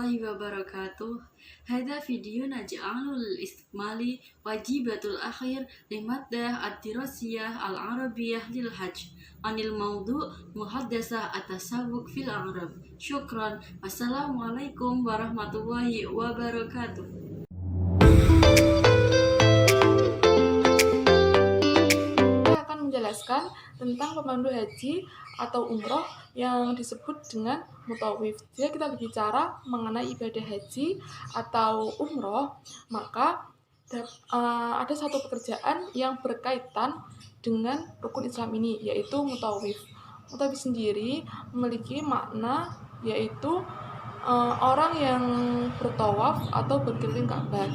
warahmatullahi wabarakatuh. Hada video naj'alul istikmali wajibatul akhir limaddah ad-dirasiyah al-arabiyah lil hajj anil maudu' muhaddasah at-tasawwuk fil Arab. Syukran. Wassalamualaikum warahmatullahi wabarakatuh. Menjelaskan tentang pemandu haji atau umroh yang disebut dengan mutawif. Jika kita berbicara mengenai ibadah haji atau umroh, maka ada satu pekerjaan yang berkaitan dengan rukun Islam ini, yaitu mutawif. Mutawif sendiri memiliki makna yaitu orang yang bertawaf atau berkeliling Ka'bah.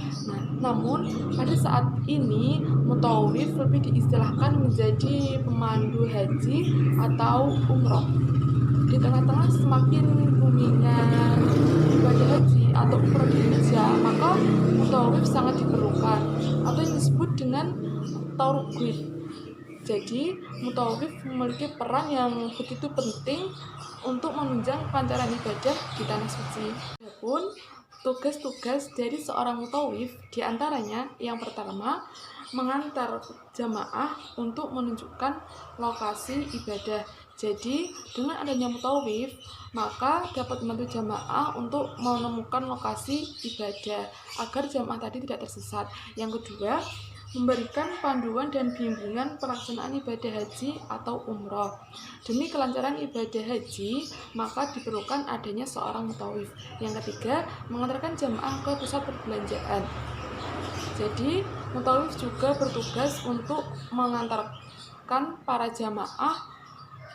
Namun pada saat ini mutawif lebih diistilahkan menjadi pemandu haji atau umroh. Di tengah-tengah semakin boomingnya ibadah haji atau umroh di Indonesia, maka mutawif sangat diperlukan atau yang disebut dengan taruqih. Jadi, mutawif memiliki peran yang begitu penting untuk menunjang pancaran ibadah di tanah suci. Adapun tugas-tugas dari seorang mutawif diantaranya yang pertama, mengantar jamaah untuk menunjukkan lokasi ibadah. Jadi, dengan adanya mutawif, maka dapat membantu jamaah untuk menemukan lokasi ibadah agar jamaah tadi tidak tersesat. Yang kedua, memberikan panduan dan bimbingan pelaksanaan ibadah haji atau umroh. Demi kelancaran ibadah haji, maka diperlukan adanya seorang mutawif. Yang ketiga, mengantarkan jamaah ke pusat perbelanjaan. Jadi, mutawif juga bertugas untuk mengantarkan para jamaah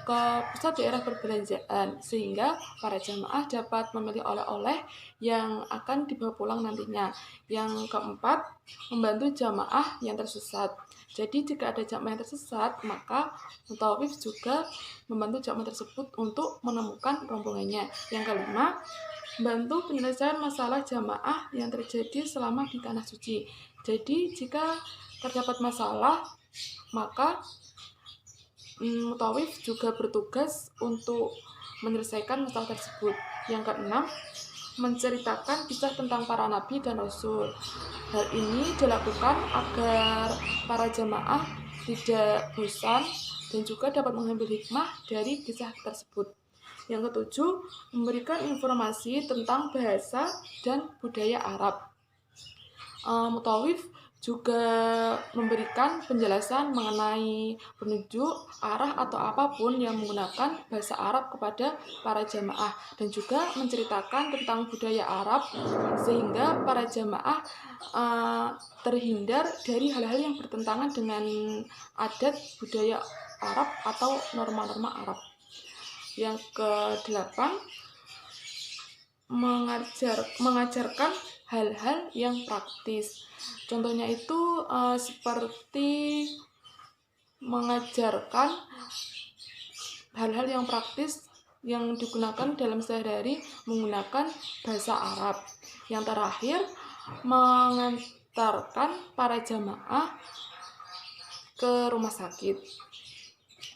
ke pusat daerah perbelanjaan sehingga para jamaah dapat memilih oleh-oleh yang akan dibawa pulang nantinya. Yang keempat, membantu jamaah yang tersesat. Jadi jika ada jamaah yang tersesat, maka mutawif juga membantu jamaah tersebut untuk menemukan rombongannya. Yang kelima, membantu penyelesaian masalah jamaah yang terjadi selama di tanah suci. Jadi jika terdapat masalah, maka mutawif juga bertugas untuk menyelesaikan masalah tersebut. Yang keenam, menceritakan kisah tentang para nabi dan rasul. Hal ini dilakukan agar para jamaah tidak bosan dan juga dapat mengambil hikmah dari kisah tersebut. Yang ketujuh, memberikan informasi tentang bahasa dan budaya Arab. Mutawif juga memberikan penjelasan mengenai penunjuk arah atau apapun yang menggunakan bahasa Arab kepada para jamaah dan juga menceritakan tentang budaya Arab sehingga para jamaah terhindar dari hal-hal yang bertentangan dengan adat budaya Arab atau norma-norma Arab. Yang kedelapan, mengajarkan hal-hal yang praktis. Contohnya itu seperti mengajarkan hal-hal yang praktis yang digunakan dalam sehari-hari menggunakan bahasa Arab. Yang terakhir, mengantarkan para jamaah ke rumah sakit.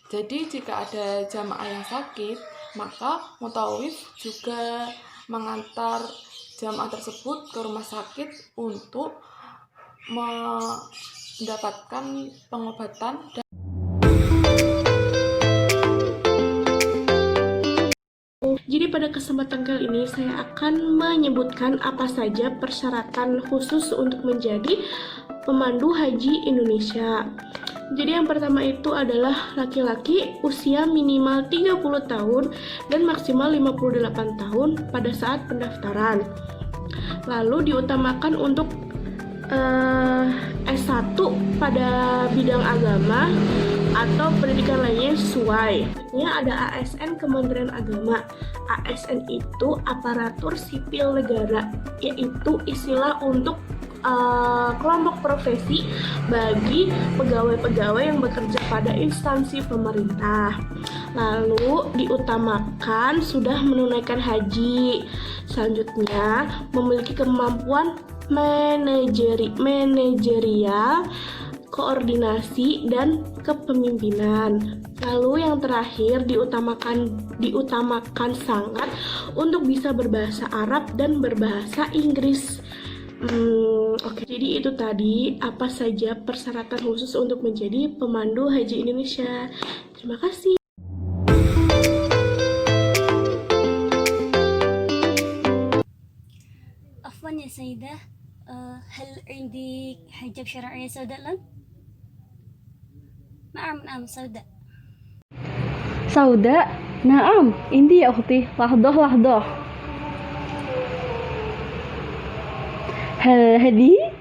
Jadi jika ada jamaah yang sakit, maka mutawif juga mengantar jamaah tersebut ke rumah sakit untuk mendapatkan pengobatan. Jadi pada kesempatan kali ini saya akan menyebutkan apa saja persyaratan khusus untuk menjadi pemandu haji Indonesia. Jadi yang pertama itu adalah laki-laki usia minimal 30 tahun dan maksimal 58 tahun pada saat pendaftaran. Lalu diutamakan untuk S1 pada bidang agama atau pendidikan lainnya sesuai. Ini ada ASN Kementerian Agama. ASN itu aparatur sipil negara, yaitu istilah untuk kelompok profesi bagi pegawai-pegawai yang bekerja pada instansi pemerintah. Lalu diutamakan sudah menunaikan haji. Selanjutnya memiliki kemampuan manajerial, koordinasi, dan kepemimpinan. Lalu yang terakhir diutamakan sangat untuk bisa berbahasa Arab dan berbahasa Inggris. Oke, jadi itu tadi apa saja persyaratan khusus untuk menjadi pemandu haji Indonesia. Terima kasih. عفوا يا سيدة، هل عندك حجاب شرعية سوداء الآن؟ نعم سوداء. سوداء؟ نعم عندي يا أختي. لحظة. هل هذه؟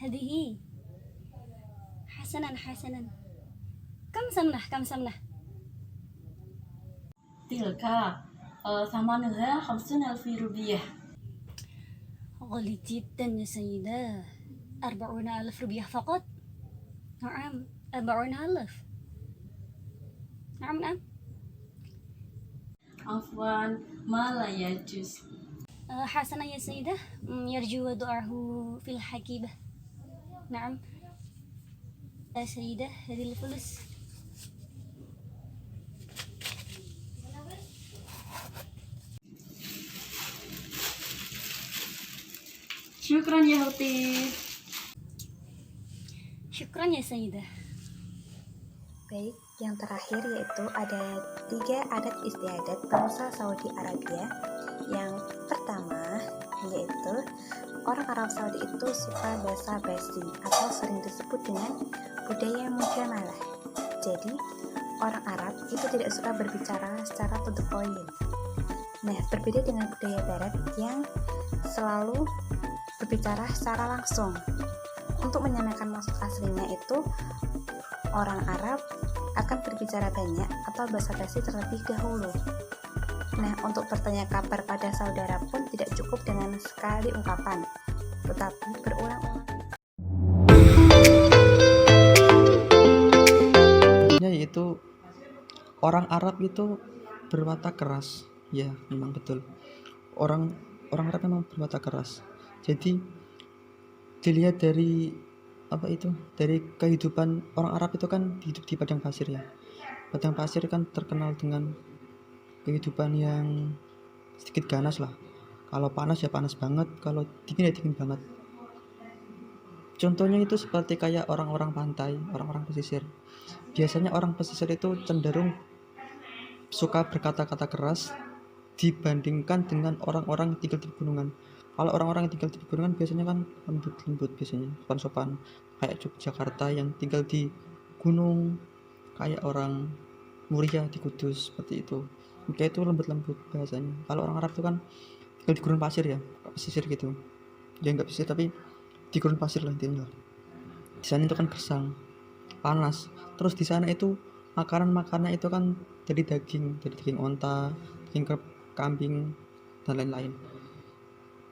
هذه. حسنا. كم سمنة؟ تلك ثمنها 50,000 rupiah. غالي جدا يا سيدة، 40,000 rupiah فقط. نعم 40,000. نعم. عفوا ما لا يجوز. حسنا يا سيدة، يرجو وضعه في الحقيبة. نعم يا سيدة، هذه الفلوس. Syukran ya Huti. Syukran ya Sayyidah. Baik, yang terakhir yaitu ada 3 adat istiadat bangsa Saudi Arabia. Yang pertama yaitu orang Arab Saudi itu suka basa-basi atau sering disebut dengan budaya mujamalah. Jadi orang Arab itu tidak suka berbicara secara to the point. Nah, berbeda dengan budaya Barat yang selalu berbicara secara langsung. Untuk menyamakan maksud aslinya itu, orang Arab akan berbicara banyak atau basa-basi terlebih dahulu. Nah, untuk bertanya kabar pada saudara pun tidak cukup dengan sekali ungkapan, tetapi berulang-ulang. Yaitu orang Arab itu berwatak keras. Ya, memang betul. Orang Arab memang berwatak keras. Jadi dilihat dari dari kehidupan orang Arab itu kan hidup di padang pasir ya. Padang pasir kan terkenal dengan kehidupan yang sedikit ganas lah. Kalau panas ya panas banget, kalau dingin ya dingin banget. Contohnya itu seperti kayak orang-orang pantai, orang-orang pesisir. Biasanya orang pesisir itu cenderung suka berkata-kata keras dibandingkan dengan orang-orang yang tinggal di pegunungan. Kalau orang-orang yang tinggal di pegunungan biasanya kan lembut biasanya, sopan-sopan, kayak Yogyakarta yang tinggal di gunung, kayak orang Muria di Kudus, seperti itu. Kayak itu lembut-lembut bahasanya. Kalau orang Arab itu kan tinggal di gurun pasir ya, pesisir gitu. Ya nggak pesisir tapi di gurun pasir lah intinya. Di sana itu kan gersang, panas. Terus di sana itu makanan itu kan dari daging onta, daging kambing dan lain-lain.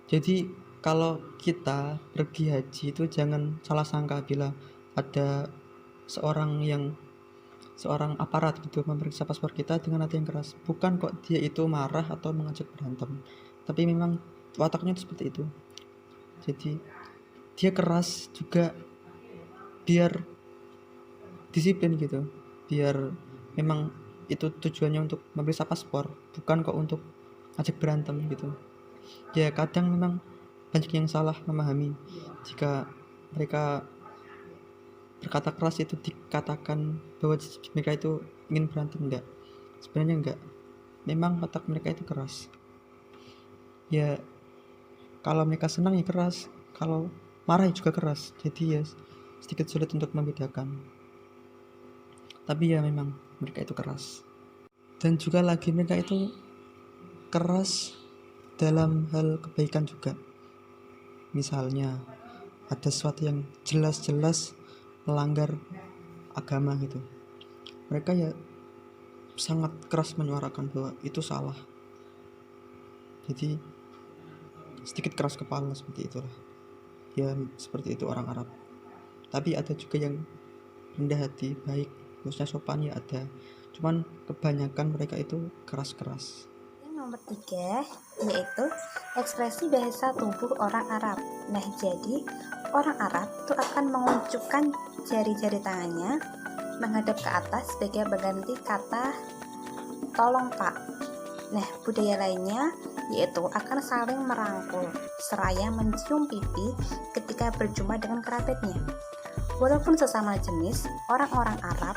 Jadi kalau kita pergi haji itu jangan salah sangka bila ada seorang aparat gitu memeriksa paspor kita dengan hati yang keras. Bukan kok dia itu marah atau mengajak berantem, tapi memang wataknya itu seperti itu. Jadi dia keras juga biar disiplin gitu, biar memang itu tujuannya untuk memeriksa paspor, bukan kok untuk ajak berantem gitu. Ya kadang memang banyak yang salah memahami jika mereka berkata keras itu dikatakan bahwa mereka itu ingin berantem. Enggak, sebenarnya enggak, memang watak mereka itu keras. Ya kalau mereka senang ya keras, kalau marah ya juga keras. Jadi ya sedikit sulit untuk membedakan, tapi ya memang mereka itu keras. Dan juga lagi mereka itu keras dalam hal kebaikan juga. Misalnya ada sesuatu yang jelas-jelas melanggar agama gitu, mereka ya sangat keras menyuarakan bahwa itu salah. Jadi sedikit keras kepala seperti itulah. Ya seperti itu orang Arab. Tapi ada juga yang rendah hati, baik, maksudnya sopan ya ada. Cuman kebanyakan mereka itu keras-keras. Yang nomor 3 yaitu ekspresi bahasa tubuh orang Arab. Nah, jadi orang Arab itu akan mengunjukkan jari-jari tangannya menghadap ke atas sebagai pengganti kata tolong pak. Nah, budaya lainnya yaitu akan saling merangkul seraya mencium pipi ketika berjumpa dengan kerabatnya. Walaupun sesama jenis, orang-orang Arab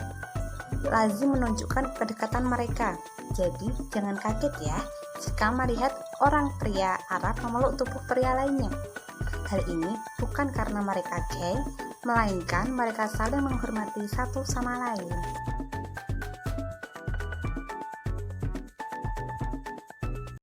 lazim menunjukkan kedekatan mereka. Jadi, jangan kaget ya jika melihat orang pria Arab memeluk tubuh pria lainnya. Hal ini bukan karena mereka gay, melainkan mereka saling menghormati satu sama lain.